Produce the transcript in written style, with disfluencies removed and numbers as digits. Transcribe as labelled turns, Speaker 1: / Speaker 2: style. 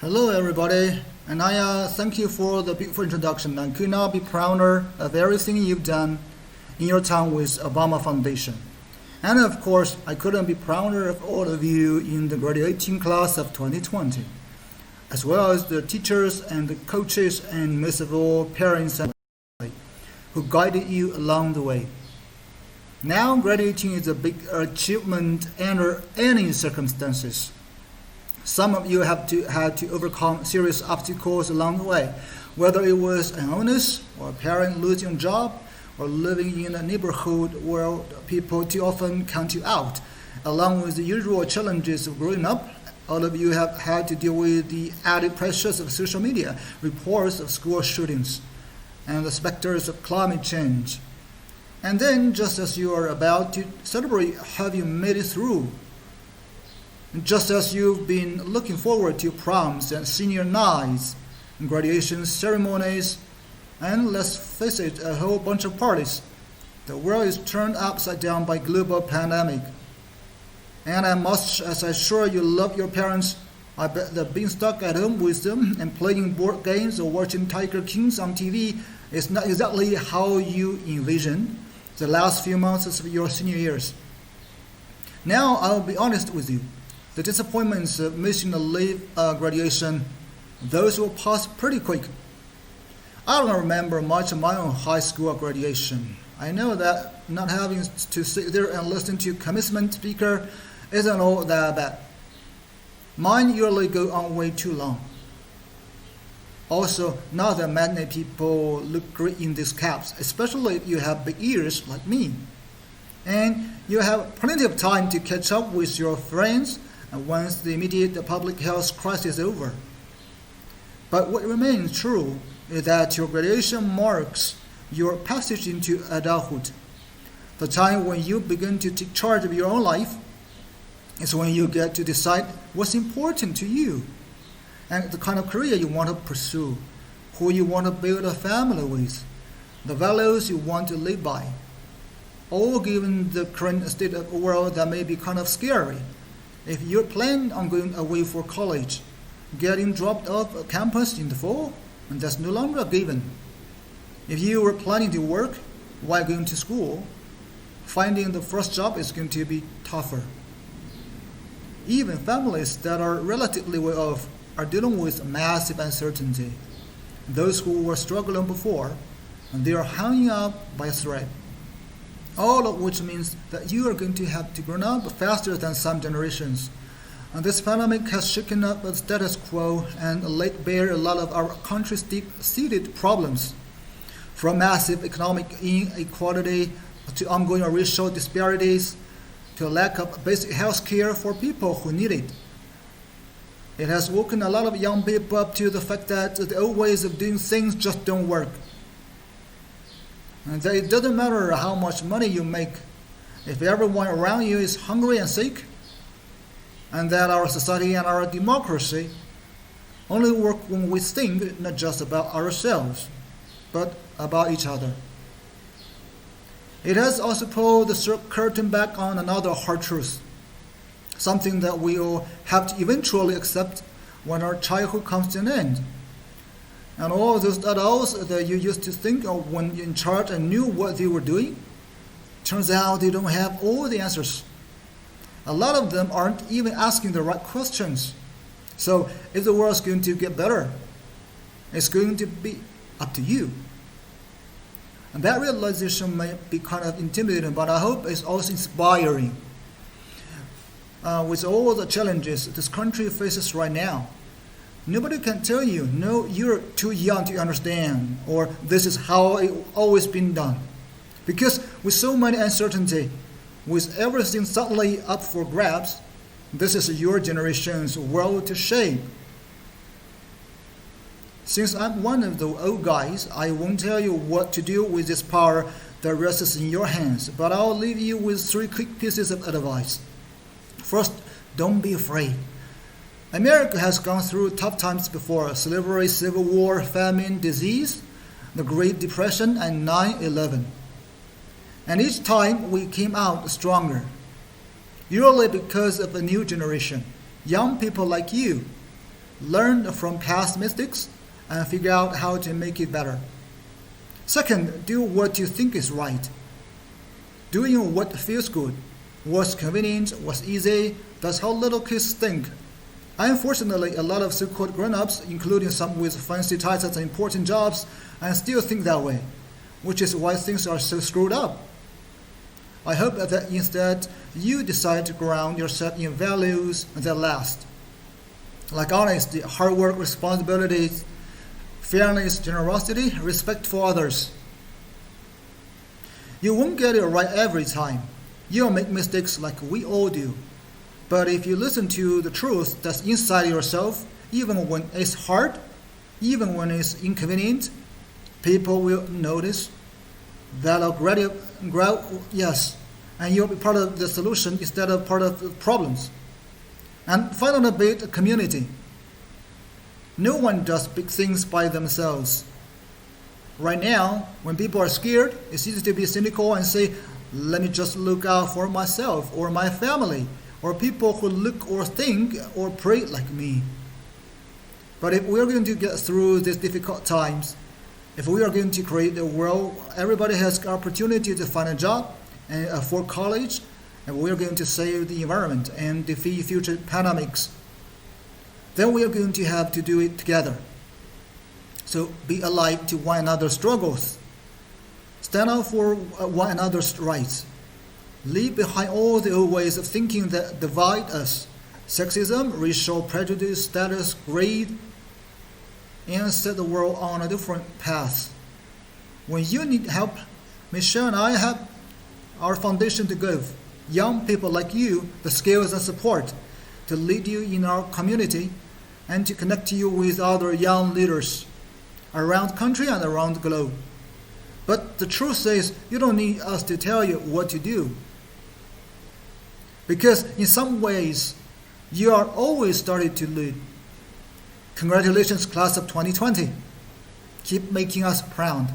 Speaker 1: Hello, everybody, and I thank you for the beautiful introduction. I could not be prouder of everything you've done in your time with Obama Foundation. And of course, I couldn't be prouder of all of you in the graduating class of 2020, as well as the teachers and the coaches and most of all parents and who guided you along the way. Now, graduating is a big achievement under any circumstances. Some of you had to overcome serious obstacles along the way, whether it was an illness or a parent losing a job or living in a neighborhood where people too often count you out. Along with the usual challenges of growing up, all of you have had to deal with the added pressures of social media, reports of school shootings, and the specters of climate change. And then, just as you are about to celebrate, have you made it through? Just as you've been looking forward to proms and senior nights, and graduation ceremonies, and let's face it, a whole bunch of parties, the world is turned upside down by global pandemic. And as much as I'm sure you love your parents, I bet that being stuck at home with them and playing board games or watching Tiger Kings on TV is not exactly how you envisioned the last few months of your senior years. Now, I'll be honest with you. The disappointments of missing the late graduation, those will pass pretty quick. I don't remember much of my own high school graduation. I know that not having to sit there and listen to a commencement speaker isn't all that bad. Mine usually go on way too long. Also, not that many people look great in these caps, especially if you have big ears like me. And you have plenty of time to catch up with your friends once the immediate public health crisis is over. But what remains true is that your graduation marks your passage into adulthood. The time when you begin to take charge of your own life is when you get to decide what's important to you and the kind of career you want to pursue, who you want to build a family with, the values you want to live by. All given the current state of the world that may be kind of scary. If you're planning on going away for college, getting dropped off campus in the fall, and that's no longer a given. If you were planning to work while going to school, finding the first job is going to be tougher. Even families that are relatively well off are dealing with massive uncertainty. Those who were struggling before, and they are hanging up by a thread. All of which means that you are going to have to grow up faster than some generations. And this pandemic has shaken up the status quo and laid bare a lot of our country's deep-seated problems, from massive economic inequality to ongoing racial disparities to a lack of basic health care for people who need it. It has woken a lot of young people up to the fact that the old ways of doing things just don't work. And that it doesn't matter how much money you make, if everyone around you is hungry and sick, and that our society and our democracy only work when we think not just about ourselves, but about each other. It has also pulled the curtain back on another hard truth, something that we all have to eventually accept when our childhood comes to an end. And all those adults that you used to think of when in charge and knew what they were doing, turns out they don't have all the answers. A lot of them aren't even asking the right questions. So if the world's going to get better, it's going to be up to you. And that realization may be kind of intimidating, but I hope it's also inspiring. With all the challenges this country faces right now, nobody can tell you, no, you're too young to understand, or this is how it's always been done. Because with so many uncertainty, with everything suddenly up for grabs, this is your generation's world to shape. Since I'm one of the old guys, I won't tell you what to do with this power that rests in your hands, but I'll leave you with 3 quick pieces of advice. First, don't be afraid. America has gone through tough times before: slavery, civil war, famine, disease, the Great Depression, and 9/11. And each time we came out stronger, usually because of a new generation, young people like you, learn from past mistakes, and figure out how to make it better. Second, do what you think is right. Doing what feels good, what's convenient, what's easy, that's how little kids think. Unfortunately, a lot of so-called grown-ups, including some with fancy titles and important jobs, and still think that way, which is why things are so screwed up. I hope that instead you decide to ground yourself in values that last, like honesty, hard work, responsibility, fairness, generosity, respect for others. You won't get it right every time. You'll make mistakes like we all do. But if you listen to the truth that's inside yourself, even when it's hard, even when it's inconvenient, people will notice. Yes, and you'll be part of the solution instead of part of the problems. And finally, build a community. No one does big things by themselves. Right now, when people are scared, it's easy to be cynical and say, let me just look out for myself or my family or people who look or think or pray like me. But if we're going to get through these difficult times, if we are going to create a world everybody has the opportunity to find a job and afford college, and we're going to save the environment and defeat future pandemics, then we are going to have to do it together. So be alive to one another's struggles. Stand up for one another's rights. Leave behind all the old ways of thinking that divide us. Sexism, racial prejudice, status, greed, and set the world on a different path. When you need help, Michelle and I have our foundation to give. Young people like you the skills and support to lead you in our community and to connect you with other young leaders around the country and around the globe. But the truth is, you don't need us to tell you what to do. Because in some ways, you are always starting to lead. Congratulations, class of 2020. Keep making us proud.